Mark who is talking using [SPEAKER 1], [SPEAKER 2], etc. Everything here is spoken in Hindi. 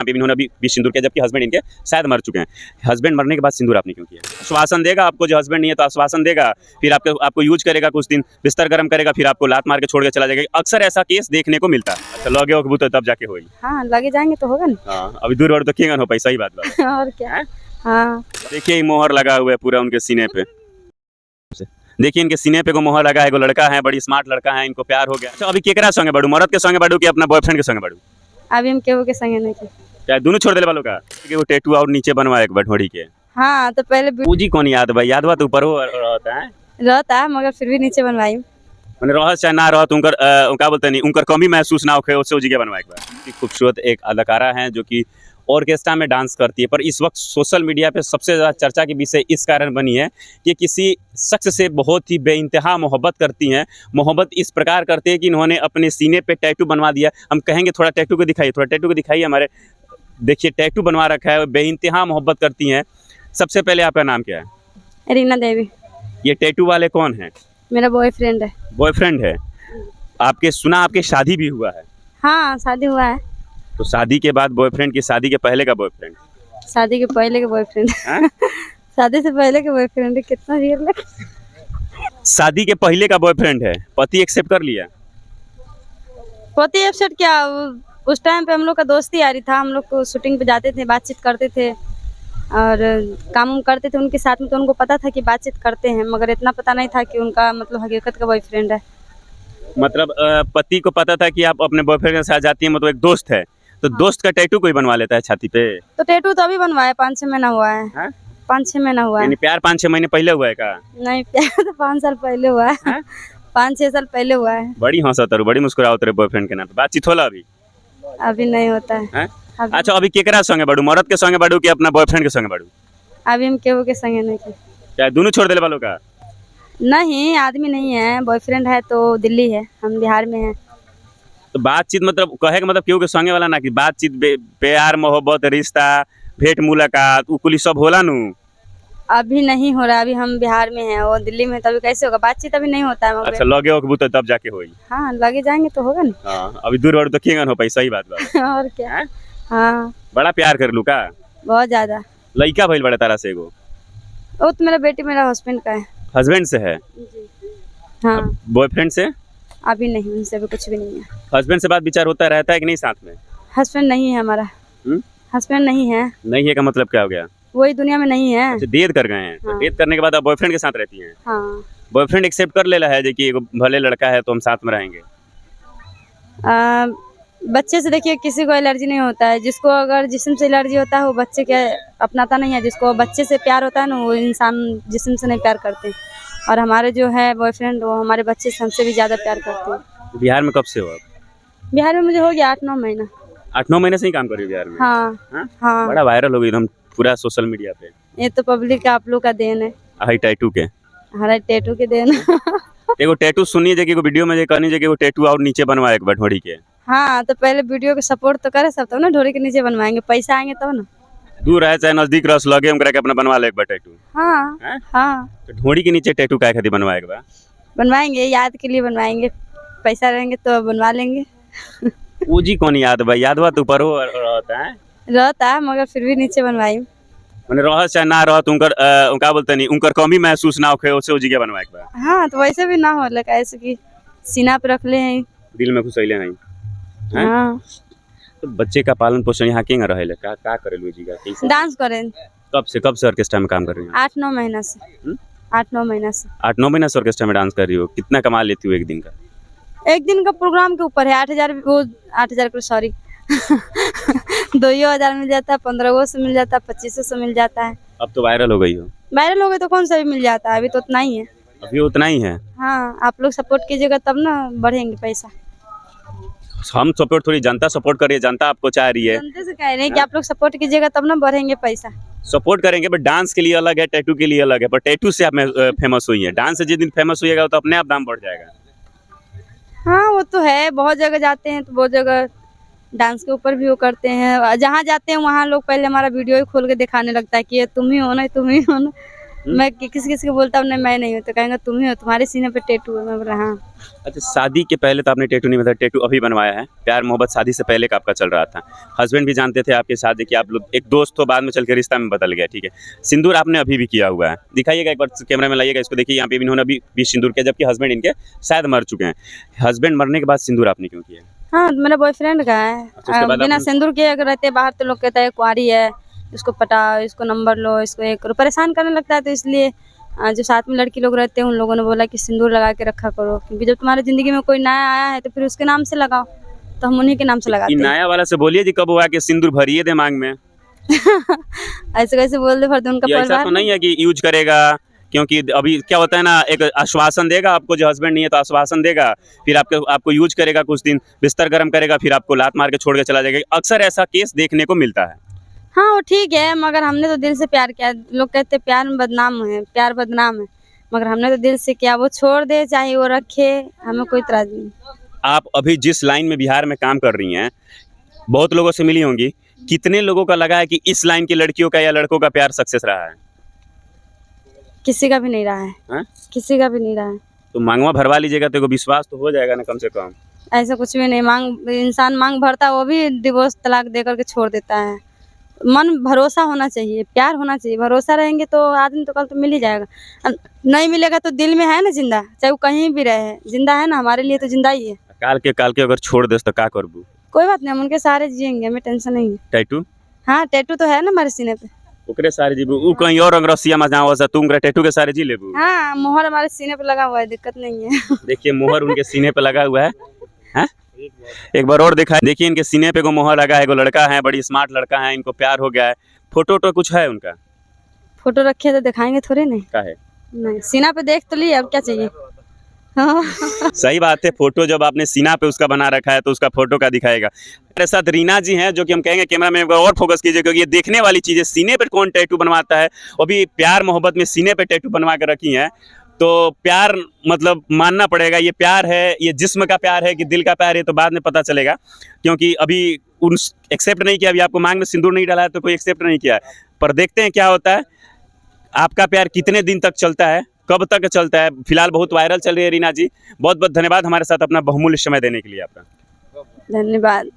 [SPEAKER 1] पे इन्होंने अभी भी सिंदूर किया, जबकि हस्बैंड इनके शायद मर चुके हैं। हस्बैंड मरने के बाद सिंदूर आपने क्यों किया? आश्वासन देगा आपको, जो हस्बैंड नहीं है तो आश्वासन देगा, फिर आपको यूज करेगा, कुछ दिन बिस्तर गर्म करेगा, फिर आपको लात मार के छोड़ के चला जाएगा। अक्सर ऐसा केस देखने को मिलता है। अच्छा, लगे हो तो तब जाके होगी।
[SPEAKER 2] हाँ, लगे जाएंगे तो होगा ना।
[SPEAKER 1] हाँ, अभी दूर और तो किंग हो पैसा ही बात बात।
[SPEAKER 2] और क्या। हाँ,
[SPEAKER 1] देखिए मोहर लगा हुआ है पूरा उनके सीने पे। देखिए इनके सीने पे को मोहर लगा है। एगो लड़का है, बड़ी स्मार्ट लड़का है, इनको प्यार हो गया। अच्छा, अभी केकरा संगे बढ़ू, मर्द के संगे बढ़ू कि अपना बॉयफ्रेंड के संगे बढ़ू?
[SPEAKER 2] अभी हम केहू के संगे नहीं थे।
[SPEAKER 1] क्या दोनों छोड़ देले वालों का? कि वो टैटू और नीचे बनवा एक बटोड़ी के।
[SPEAKER 2] हाँ, तो पहले
[SPEAKER 1] पूजी कौन याद भाई, याद हुआ तो ऊपर हो रहता है
[SPEAKER 2] रहता मगर फिर भी नीचे बनवाई।
[SPEAKER 1] मैंने रह चाहे ना रह, उनकर क्या बोलते नहीं, उनकर कमी महसूस ना हो, उससे जगह बनवा एक बार। खूबसूरत एक अदाकारा है जो कि ऑर्केस्ट्रा में डांस करती है, पर इस वक्त सोशल मीडिया पे सबसे ज़्यादा चर्चा की विषय इस कारण बनी है कि किसी शख्स से बहुत ही बेइंतहा मोहब्बत करती हैं। मोहब्बत इस प्रकार करती है कि इन्होंने अपने सीने पे टैटू बनवा दिया। हम कहेंगे थोड़ा टैटू को दिखाइए, थोड़ा टैटू को दिखाइए हमारे। देखिए टैटू बनवा रखा है, बेइंतहा मोहब्बत करती हैं। सबसे पहले आपका नाम क्या है?
[SPEAKER 2] रीना देवी।
[SPEAKER 1] ये टैटू वाले कौन हैं?
[SPEAKER 2] मेरा बॉयफ्रेंड है।
[SPEAKER 1] बॉयफ्रेंड है आपके? सुना आपके शादी भी हुआ है?
[SPEAKER 2] हाँ, शादी हुआ है।
[SPEAKER 1] तो शादी के बाद बॉयफ्रेंड की, शादी के पहले का बॉयफ्रेंड?
[SPEAKER 2] शादी के पहले के बॉयफ्रेंड। शादी से पहले के बॉयफ्रेंड है। कितना रियल है।
[SPEAKER 1] शादी के पहले का बॉयफ्रेंड है, पति एक्सेप्ट कर लिया?
[SPEAKER 2] पति एफसेट क्या, उस टाइम पे हम लोग का दोस्ती यारी था। हम लोग को शूटिंग पे जाते थे, बातचीत करते थे और काम करते थे उनके साथ में, तो उनको पता था कि बातचीत करते हैं, मगर इतना पता नहीं था कि उनका मतलब हकीकत का बॉयफ्रेंड है।
[SPEAKER 1] मतलब पति को पता था कि आप अपने बॉयफ्रेंड के साथ जाती हैं, मतलब एक दोस्त है, तो
[SPEAKER 2] हाँ।
[SPEAKER 1] दोस्त का टैटू कोई बनवा लेता है छाती पे?
[SPEAKER 2] तो टैटू तो अभी बनवाया, 5-6 महीना हुआ है। 5-6 महीना हुआ है।
[SPEAKER 1] यानी प्यार 5-6 महीने पहले हुआ है का?
[SPEAKER 2] नहीं, प्यार तो 5 साल पहले हुआ है। 5-6 साल पहले हुआ है।
[SPEAKER 1] बड़ी हंसत और बड़ी मुस्कुराओ तेरे बॉयफ्रेंड के नाम पे। बातचीत होला अभी?
[SPEAKER 2] अभी नहीं होता है। अभी,
[SPEAKER 1] अच्छा, अभी केकरा संगे बढ़ू, मर्द के संगे बढ़ू कि अपना बॉयफ्रेंड के संगे बढ़ू?
[SPEAKER 2] अभी हम केहू के संगे नहीं थे।
[SPEAKER 1] क्या दोनों छोड़ देले वालों का?
[SPEAKER 2] नहीं, आदमी नहीं है, बॉयफ्रेंड है तो दिल्ली है, हम बिहार में हैं।
[SPEAKER 1] तो बातचीत मतलब कहे का मतलब केहू के संगे वाला ना, कि बातचीत प्यार मोहब्बत रिश्ता भेंट मुलाकात उ कुली सब होला नु?
[SPEAKER 2] अभी नहीं हो रहा, अभी हम बिहार में हैं, वो दिल्ली में, तभी कैसे होगा? बातचीत अभी नहीं होता है मगर।
[SPEAKER 1] अच्छा, लगे हो तो तब जाके होई।
[SPEAKER 2] हाँ, लगे जाएंगे तो होगा ना।
[SPEAKER 1] हाँ, अभी दूर और तो किंग हो पैसा ही बात बात।
[SPEAKER 2] और क्या। हाँ,
[SPEAKER 1] बड़ा प्यार कर लू का?
[SPEAKER 2] बहुत ज्यादा।
[SPEAKER 1] लड़का भइल बड़ा तारा से एगो?
[SPEAKER 2] वो तो मेरा बेटी मेरा हस्बैंड का है।
[SPEAKER 1] हस्बैंड से है?
[SPEAKER 2] जी। हाँ,
[SPEAKER 1] बॉयफ्रेंड से?
[SPEAKER 2] अभी नहीं, उनसे अभी कुछ भी नहीं है।
[SPEAKER 1] हस्बैंड से बात विचार होता रहता है कि नहीं साथ में?
[SPEAKER 2] हस्बैंड नहीं है हमारा। हस्बैंड नहीं है।
[SPEAKER 1] नहीं है का मतलब क्या हो गया?
[SPEAKER 2] वही दुनिया में नहीं है।
[SPEAKER 1] अच्छा, डेट कर गए हैं, तो
[SPEAKER 2] हाँ।
[SPEAKER 1] डेट करने के बाद आप बॉयफ्रेंड के साथ रहती हैं?
[SPEAKER 2] हाँ।
[SPEAKER 1] बॉयफ्रेंड एक्सेप्ट कर लेला है कि एगो भले लड़का है तो हम साथ में रहेंगे?
[SPEAKER 2] बच्चे से देखिए किसी को एलर्जी नहीं होता है। जिसको अगर जिस्म से एलर्जी होता है वो बच्चे के अपनाता नहीं है। जिसको बच्चे से प्यार होता है ना, वो इंसान जिस्म से नहीं प्यार करते हैं। और हमारे जो है बॉयफ्रेंड, वो हमारे बच्चे से हमसे भी ज़्यादा प्यार करते हैं।
[SPEAKER 1] बिहार में कब से हो आप?
[SPEAKER 2] बिहार में मुझे हो गया 8-9 महीना।
[SPEAKER 1] 8-9 महीने से ही काम कर रही हो बिहार में?
[SPEAKER 2] हाँ। हाँ,
[SPEAKER 1] बड़ा वायरल हो गई एकदम पूरा सोशल मीडिया पे।
[SPEAKER 2] ये तो पब्लिक आप लोग का देन है,
[SPEAKER 1] हाई टैटू के।
[SPEAKER 2] हमारा टैटू के देन।
[SPEAKER 1] एगो टैटू सुनिए जे कि एगो वीडियो में जे कहनी जे कि एगो टैटू और नीचे बनवा एक बटोड़ी के।
[SPEAKER 2] हाँ, तो पहले वीडियो को सपोर्ट तो करे सब, तब ना ढोरी के नीचे बनवाएंगे, पैसा आएंगे तब ना।
[SPEAKER 1] दूर रहे चाहे नजदीक रस लगे, हम के अपना बनवा ले एक बार टैटू।
[SPEAKER 2] हाँ। हाँ,
[SPEAKER 1] तो ढोड़ी के नीचे टैटू काय खातिर बनवाए के बा?
[SPEAKER 2] बनवाएंगे, याद के लिए बनवाएंगे, पैसा रहेंगे तो बनवा लेंगे।
[SPEAKER 1] पूजी कौन याद भाई, याद हुआ तो ऊपर हो रहता है
[SPEAKER 2] रहता मगर फिर भी नीचे बनवाई।
[SPEAKER 1] मैंने रह चाहे ना रह, उनकर क्या बोलते नहीं, उनकर कमी महसूस ना हो, उससे जगह बनवाए के बा।
[SPEAKER 2] हाँ, तो वैसे भी ना हो लगा, ऐसे कि सीना पे रख ले हैं।
[SPEAKER 1] दिल में घुसैले हैं।
[SPEAKER 2] हाँ,
[SPEAKER 1] तो बच्चे का पालन पोषण यहाँ के रहेले का करेलू जी का?
[SPEAKER 2] डांस करें।
[SPEAKER 1] कब से ऑर्केस्ट्रा में काम कर रही हैं?
[SPEAKER 2] 8-9 महीना से। 8-9 महीना से।
[SPEAKER 1] 8-9 महीने से ऑर्केस्ट्रा में डांस कर रही हो। कितना कमा लेती हो एक दिन का?
[SPEAKER 2] एक दिन का प्रोग्राम के ऊपर है। 8,000 वो 8,000 को सॉरी 2,000 मिल जाता है, 1500 से मिल जाता है, 2500 से मिल जाता है।
[SPEAKER 1] अब तो वायरल हो गई हो।
[SPEAKER 2] वायरल हो गए तो कौन सा भी मिल जाता है, अभी तो उतना ही है।
[SPEAKER 1] अभी उतना ही है?
[SPEAKER 2] हाँ, आप लोग सपोर्ट कीजिएगा तब ना बढ़ेंगे पैसा।
[SPEAKER 1] हम सपोर्ट थोड़ी, जनता सपोर्ट कर रही है, जनता आपको चाह रही है।
[SPEAKER 2] जनता से कह रहे हैं कि आप लोग सपोर्ट कीजिएगा तब ना बढ़ेंगे पैसा।
[SPEAKER 1] सपोर्ट करेंगे, बट डांस के लिए अलग है, टैटू के लिए अलग है। पर टैटू से आप फेमस हुई है, डांस से जिस दिन फेमस होइएगा तो अपने आप दाम बढ़ जाएगा।
[SPEAKER 2] हाँ, वो तो है, बहुत जगह जाते हैं तो बहुत जगह डांस के ऊपर भी वो करते हैं। जहाँ जाते हैं वहाँ लोग पहले हमारा वीडियो ही खोल के दिखाने लगता है कि ये तुम ही हो ना, तुम ही हो ना। मैं किसी किसी को बोलता हूँ नहीं मैं नहीं हूँ, तो कहेंगे तुम ही हो, तुम्हारे सीने पे टैटू है। मैं बोला हाँ।
[SPEAKER 1] अच्छा, शादी के पहले तो आपने टैटू नहीं बताया, टैटू अभी बनवाया है। प्यार मोहब्बत शादी से पहले का आपका चल रहा था। हस्बैंड भी जानते थे आपके शादी कि आप लोग एक दोस्त हो, बाद में चल के रिश्ता में बदल गया, ठीक है। सिंदूर आपने अभी भी किया हुआ है, दिखाइएगा एक बार कैमरा में लाइएगा इसको, देखिए यहाँ पे भी इन्होंने अभी भी सिंदूर किया, जबकि हस्बैंड इनके शायद मर चुके हैं। हस्बैंड मरने के बाद सिंदूर आपने क्यों किया?
[SPEAKER 2] हाँ, मेरा बॉयफ्रेंड का है।
[SPEAKER 1] उसके बाद
[SPEAKER 2] बिना
[SPEAKER 1] आपने-
[SPEAKER 2] सिंदूर के अगर रहते बाहर तो लोग कहते हैं कुंवारी है, इसको पटाओ, इसको नंबर लो, इसको एक करो, परेशान करने लगता है। तो इसलिए जो साथ में लड़की लोग रहते हैं उन लोगों ने बोला कि सिंदूर लगा के रखा करो, क्योंकि जब तुम्हारी ज़िंदगी में कोई नया आया है तो फिर उसके नाम से लगाओ। तो हम उन्हीं के नाम से लगाते
[SPEAKER 1] इन
[SPEAKER 2] हैं।
[SPEAKER 1] नया वाला से बोलिए जी कब हुआ कि सिंदूर भरिए दे मांग में।
[SPEAKER 2] ऐसे कैसे बोल दे, फिर तो उनका
[SPEAKER 1] ये ऐसा
[SPEAKER 2] परिवार
[SPEAKER 1] तो नहीं है कि यूज करेगा, क्योंकि अभी क्या होता है ना, एक आश्वासन देगा आपको, जो हस्बैंड नहीं है तो आश्वासन देगा, फिर आपको यूज करेगा, कुछ दिन बिस्तर गर्म करेगा, फिर आपको लात मार के छोड़ के चला जाएगा। अक्सर ऐसा केस देखने को मिलता है।
[SPEAKER 2] हाँ वो ठीक है, मगर हमने तो दिल से प्यार किया। लोग कहते हैं प्यार में बदनाम है, प्यार बदनाम है, मगर हमने तो दिल से किया। वो छोड़ दे चाहे वो रखे, हमें कोई इतराज नहीं।
[SPEAKER 1] आप अभी जिस लाइन में बिहार में काम कर रही हैं, बहुत लोगों से मिली होंगी, कितने लोगों का लगा है कि इस लाइन की लड़कियों का या लड़कों का प्यार सक्सेस रहा है?
[SPEAKER 2] किसी का भी नहीं रहा है।
[SPEAKER 1] हाँ?
[SPEAKER 2] किसी का भी नहीं रहा है।
[SPEAKER 1] तो मांगवा भरवा लीजिएगा तो विश्वास तो हो जाएगा ना कम से कम।
[SPEAKER 2] ऐसा कुछ भी नहीं। इंसान मांग भरता है, वो भी डिवोर्स तलाक दे करके छोड़ देता है। मन भरोसा होना चाहिए, प्यार होना चाहिए। भरोसा रहेंगे तो आदमी तो कल तो मिल ही जाएगा। नहीं मिलेगा तो दिल में है ना जिंदा, चाहे वो कहीं भी रहे, जिंदा है ना, हमारे लिए तो जिंदा ही है।
[SPEAKER 1] काल के अगर छोड़ देस तो का करबू?
[SPEAKER 2] कोई बात नहीं, हम उनके सारे जिएंगे, हमें टेंशन नहीं है।
[SPEAKER 1] टैटू
[SPEAKER 2] हाँ, टैटू तो है ना हमारे सीने पे।
[SPEAKER 1] ओकरे सारे जीबू, ऊ कहीं और अंग्रसिया में जाओ सा तुम टैटू के सारे जी लेबू।
[SPEAKER 2] हाँ, मोहर हमारे सीने पे लगा हुआ है, दिक्कत नहीं है।
[SPEAKER 1] देखिए मोहर उनके सीने पे लगा हुआ है। हैं? एक बार और दिखाए, देखिए इनके सीने पे को मोहर लगा है। एगो लड़का है, बड़ी स्मार्ट लड़का है, इनको प्यार हो गया है। फोटो तो कुछ है उनका?
[SPEAKER 2] फोटो रखे तो दिखाएंगे थोड़े नहीं।
[SPEAKER 1] का है?
[SPEAKER 2] नहीं, सीना पे देख तो लिए, अब क्या चाहिए। हाँ।
[SPEAKER 1] सही बात है, फोटो जब आपने सीना पे उसका बना रखा है तो उसका फोटो का दिखाएगा। मेरे साथ रीना जी हैं, जो कि हम कहेंगे कैमरा में और फोकस कीजिए, क्योंकि ये देखने वाली चीज़ है। सीने पर कौन टैटू बनवाता है, वो भी प्यार मोहब्बत में सीने पे टैटू बनवा कर रखी हैं। तो प्यार मतलब मानना पड़ेगा, ये प्यार है, ये जिस्म का प्यार है कि दिल का प्यार है, तो बाद में पता चलेगा। क्योंकि अभी उन एक्सेप्ट नहीं किया, अभी आपको मांग में सिंदूर नहीं डाला है तो कोई एक्सेप्ट नहीं किया है। पर देखते हैं क्या होता है, आपका प्यार कितने दिन तक चलता है, कब तक चलता है। फिलहाल बहुत वायरल चल रही है रीना जी। बहुत बहुत धन्यवाद हमारे साथ अपना बहुमूल्य समय देने के लिए आपका।
[SPEAKER 2] धन्यवाद।